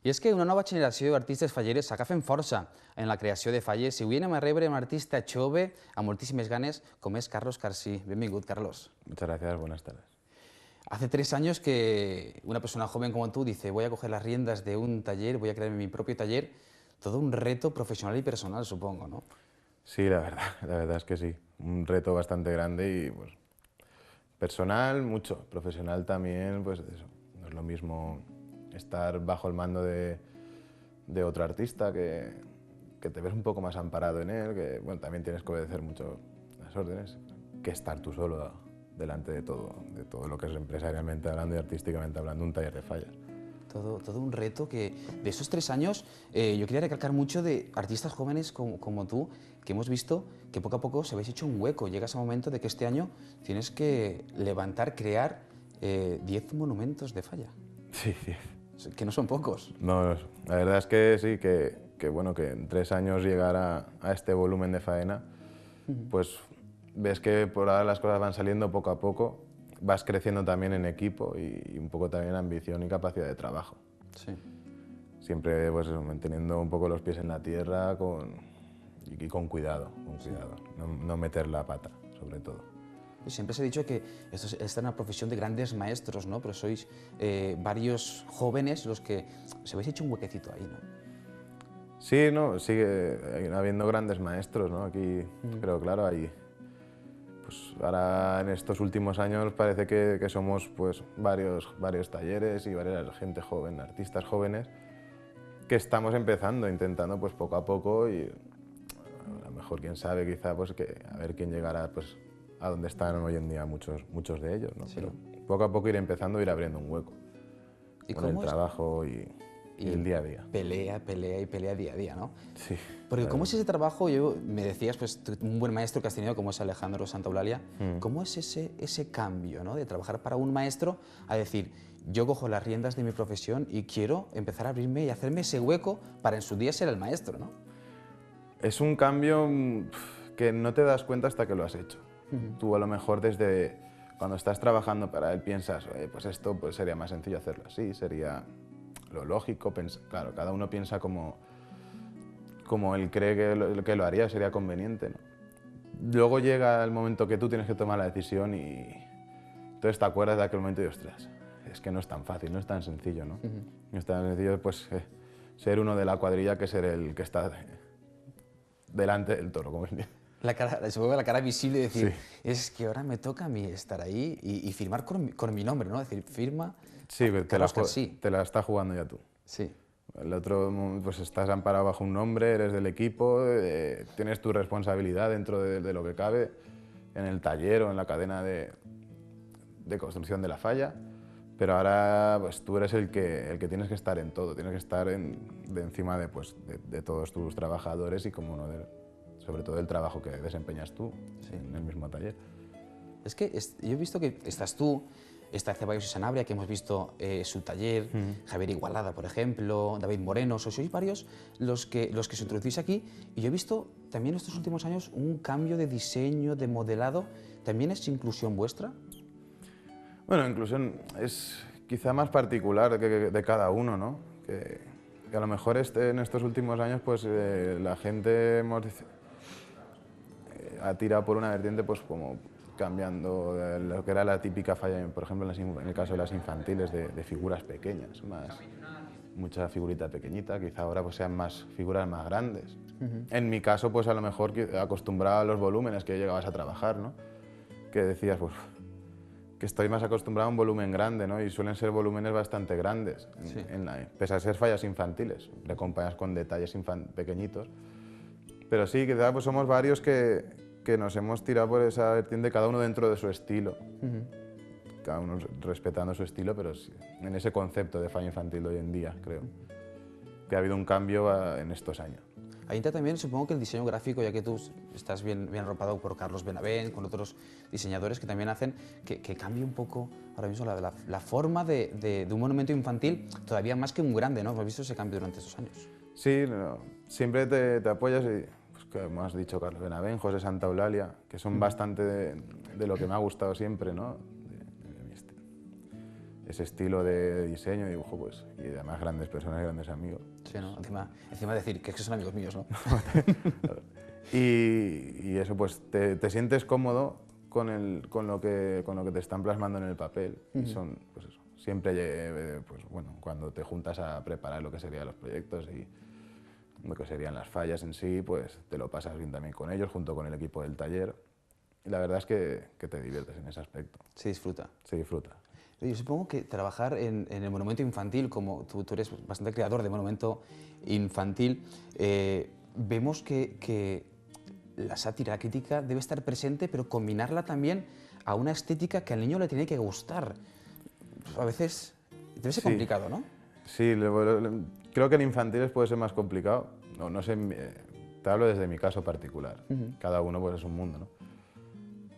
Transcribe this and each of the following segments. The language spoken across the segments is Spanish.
I és que una nova generació d'artistes falleres s'agafen força en la creació de falles i avui anem a rebre un artista jove amb moltíssimes ganes com és Carlos Carcí. Benvingut, Carlos. Muchas gracias, buenas tardes. Hace 3 años que una persona joven como tú dice voy a coger las riendas de un taller, voy a crear mi propio taller. Todo un reto profesional y personal, supongo, ¿no? Sí, la verdad es que sí. Un reto bastante grande y pues personal mucho, profesional también, pues eso. No es lo mismo estar bajo el mando de otro artista que te ves un poco más amparado en él, que bueno, también tienes que obedecer mucho las órdenes, que estar tú solo delante de todo lo que es empresarialmente hablando y artísticamente hablando un taller de fallas. Todo un reto que de esos 3 años yo quería recalcar mucho de artistas jóvenes como tú, que hemos visto que poco a poco se habéis hecho un hueco. Llega ese momento de que este año tienes que levantar, crear 10 monumentos de falla. Sí, 10. Que no son pocos. No, la verdad es que sí, que bueno, que en 3 años llegar a este volumen de faena, pues ves que por ahora las cosas van saliendo poco a poco, vas creciendo también en equipo y un poco también ambición y capacidad de trabajo. Sí. Siempre pues eso, manteniendo un poco los pies en la tierra y con cuidado, no meter la pata, sobre todo. Siempre se ha dicho que esta es una profesión de grandes maestros, ¿no? Pero sois varios jóvenes los que os habéis hecho un huequecito ahí, ¿no? Sí, no, sigue habiendo grandes maestros, ¿no? Aquí, pero claro, ahí, pues ahora en estos últimos años parece que somos pues varios talleres y varias gente joven, artistas jóvenes, que estamos empezando, intentando pues poco a poco y a lo mejor quién sabe quizá pues que a ver quién llegará pues a donde están hoy en día muchos de ellos, ¿no? Sí. Pero poco a poco ir empezando, ir abriendo un hueco ¿Y con el cómo es? trabajo y el día a día. Pelea día a día, ¿no? Sí. Porque ¿cómo es ese trabajo? Me decías, pues, un buen maestro que has tenido como es Alejandro Santaeulalia. ¿Cómo es ese cambio, ¿no? De trabajar para un maestro a decir, yo cojo las riendas de mi profesión y quiero empezar a abrirme y hacerme ese hueco para en su día ser el maestro, ¿no? Es un cambio que no te das cuenta hasta que lo has hecho. Tú a lo mejor desde cuando estás trabajando para él piensas, pues esto pues sería más sencillo hacerlo así, sería lo lógico, claro, cada uno piensa como él cree que lo haría, sería conveniente, ¿no? Luego llega el momento que tú tienes que tomar la decisión y entonces te acuerdas de aquel momento y ostras, es que no es tan fácil, no es tan sencillo, ¿no? No es tan sencillo pues ser uno de la cuadrilla que ser el que está delante del toro, como es. Supongo que la cara visible de decir, Sí. es que ahora me toca a mí estar ahí y firmar con mi nombre, ¿no? Es decir, firma Sí, Carlos Carcí. te la estás jugando ya tú. Sí. El otro, pues estás amparado bajo un nombre, eres del equipo, tienes tu responsabilidad dentro de lo que cabe en el taller o en la cadena de construcción de la falla, pero ahora pues tú eres el que tienes que estar en todo, tienes que estar de encima de todos tus trabajadores y como uno sobre todo el trabajo que desempeñas tú en el mismo taller. Es que yo he visto que estás tú, está Ceballos y Sanabria, que hemos visto su taller, Javier Igualada, por ejemplo, David Moreno, sois varios los que os introducís aquí, y yo he visto también estos últimos años un cambio de diseño, de modelado. ¿También es inclusión vuestra? Bueno, inclusión es quizá más particular de cada uno, ¿no? Que a lo mejor en estos últimos años pues la gente ha tirado por una vertiente pues como cambiando lo que era la típica falla, por ejemplo en el caso de las infantiles, de figuras pequeñas, mucha figurita pequeñita, quizá ahora pues sean más figuras más grandes. En mi caso pues a lo mejor acostumbrado a los volúmenes que llegabas a trabajar, ¿no? Que decías pues que estoy más acostumbrado a un volumen grande, ¿no? Y suelen ser volúmenes bastante grandes, Sí. pese a ser fallas infantiles, le acompañas con detalles pequeñitos. Pero sí, quizá pues somos varios que nos hemos tirado por esa vertiente, cada uno dentro de su estilo. Cada uno respetando su estilo, pero sí, en ese concepto de falla infantil de hoy en día, creo. Que ha habido un cambio en estos años. Ahí entra también, supongo que el diseño gráfico, ya que tú estás bien arropado por Carlos Benavent, con otros diseñadores que también hacen que cambie un poco ahora mismo la forma de un monumento infantil, todavía más que un grande, ¿no? Hemos visto ese cambio durante estos años. Sí, no, siempre te apoyas y, pues, como has dicho, Carlos Benavent, José Santaeulalia, que son bastante de lo que me ha gustado siempre, ¿no? ese estilo de diseño, de dibujo, pues, y además grandes personas, grandes amigos. Sí, ¿no? Encima decir que es que son amigos míos, ¿no? Y eso, pues te sientes cómodo con lo que te están plasmando en el papel. Y son, pues eso, siempre, pues bueno, cuando te juntas a preparar lo que serían los proyectos y lo que serían las fallas en sí, pues te lo pasas bien también con ellos, junto con el equipo del taller. Y la verdad es que te diviertes en ese aspecto. Se disfruta. Se disfruta. Yo supongo que trabajar en el monumento infantil, como tú eres bastante creador de monumento infantil, vemos que la sátira crítica debe estar presente, pero combinarla también a una estética que al niño le tiene que gustar. A veces debe ser complicado, ¿no? Sí, creo que en infantiles puede ser más complicado. No sé, te hablo desde mi caso particular. Cada uno pues, es un mundo, ¿no?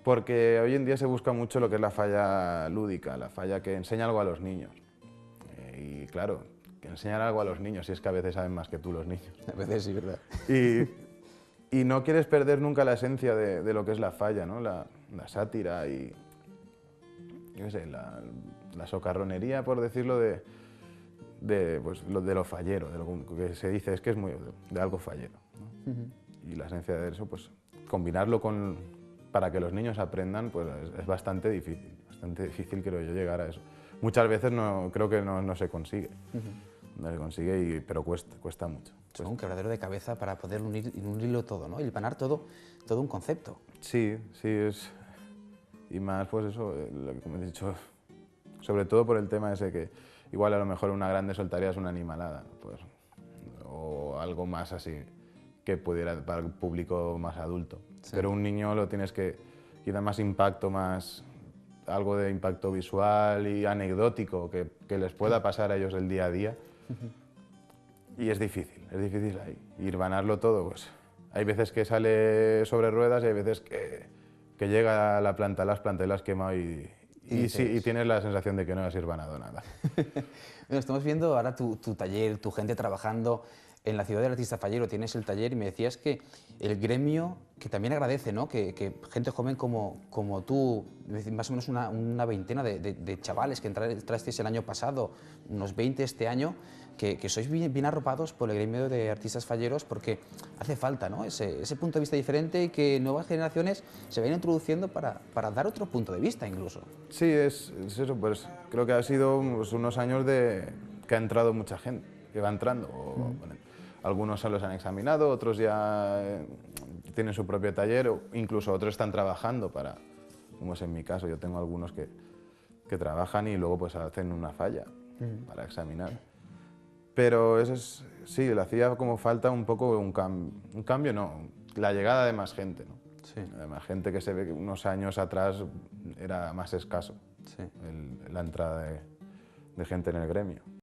Porque hoy en día se busca mucho lo que es la falla lúdica, la falla que enseña algo a los niños. Y claro, que enseñar algo a los niños, si es que a veces saben más que tú los niños. A veces sí, ¿verdad? Y no quieres perder nunca la esencia de lo que es la falla, ¿no? La sátira y, yo qué sé, la socarronería, por decirlo, pues, de lo fallero, de lo que se dice, es que es muy de algo fallero, ¿no? Y la esencia de eso, pues combinarlo para que los niños aprendan, pues es bastante difícil creo yo llegar a eso. Muchas veces creo que no se consigue, no se consigue, pero cuesta mucho. Es un quebradero de cabeza para poder unirlo todo, ¿no? Hilvanar todo un concepto. Sí, es... Y más, pues eso, como he dicho, sobre todo por el tema ese que igual a lo mejor una grande soltarías una animalada, pues, o algo más así, que pudiera para el público más adulto. Sí. Pero un niño lo tienes que dar más impacto, algo de impacto visual y anecdótico que les pueda pasar a ellos el día a día. Y es difícil ahí. Hilvanarlo todo, pues hay veces que sale sobre ruedas y hay veces que llega a la planta, las plantas quemado y tienes la sensación de que no has hilvanado nada. Bueno, estamos viendo ahora tu taller, tu gente trabajando en la ciudad del artista fallero. Tienes el taller y me decías que el gremio, que también agradece, ¿no? que gente joven como tú, más o menos una veintena de chavales que entrasteis el año pasado, unos 20 este año, que sois bien arropados por el gremio de artistas falleros, porque hace falta, ¿no? ese punto de vista diferente y que nuevas generaciones se vayan introduciendo para dar otro punto de vista incluso. Sí, es eso, pues creo que ha sido pues, unos años que ha entrado mucha gente, que va entrando. Bueno, algunos se los han examinado, otros ya tienen su propio taller, o incluso otros están trabajando como es en mi caso, yo tengo algunos que trabajan y luego pues hacen una falla para examinar. Pero sí, le hacía como falta un poco un cambio, no, la llegada de más gente, ¿no? Sí. De más gente que se ve que unos años atrás era más escaso, sí, la entrada de gente en el gremio.